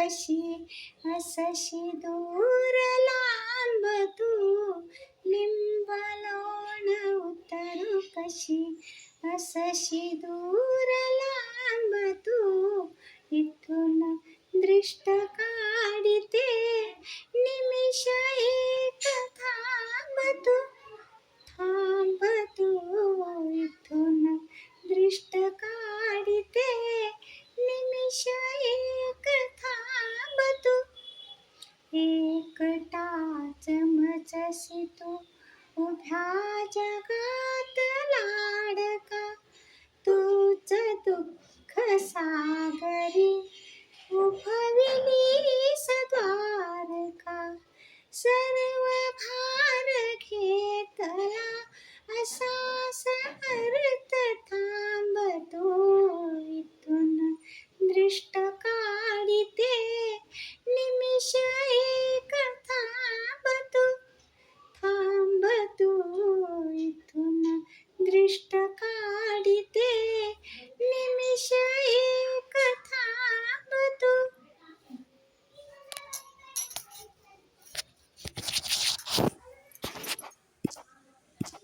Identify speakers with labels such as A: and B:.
A: कशी असशी दूर लांब तू लिंबलोण उतरू कशी असशी दूर लांब तू इथून दृष्ट काढिते निमिष एक थांब तू इथून दृष्ट काढिते निमिष एक थांब तू एकटाच मजसी तू उभ्या जगात लाडका तूच दुःख सागरी उभविलीस द्वारका सर्व भार घेतला असा समर्थ थांब तू इथून दृष्ट काढिते निमिष एक थांब तू इथून दृष्ट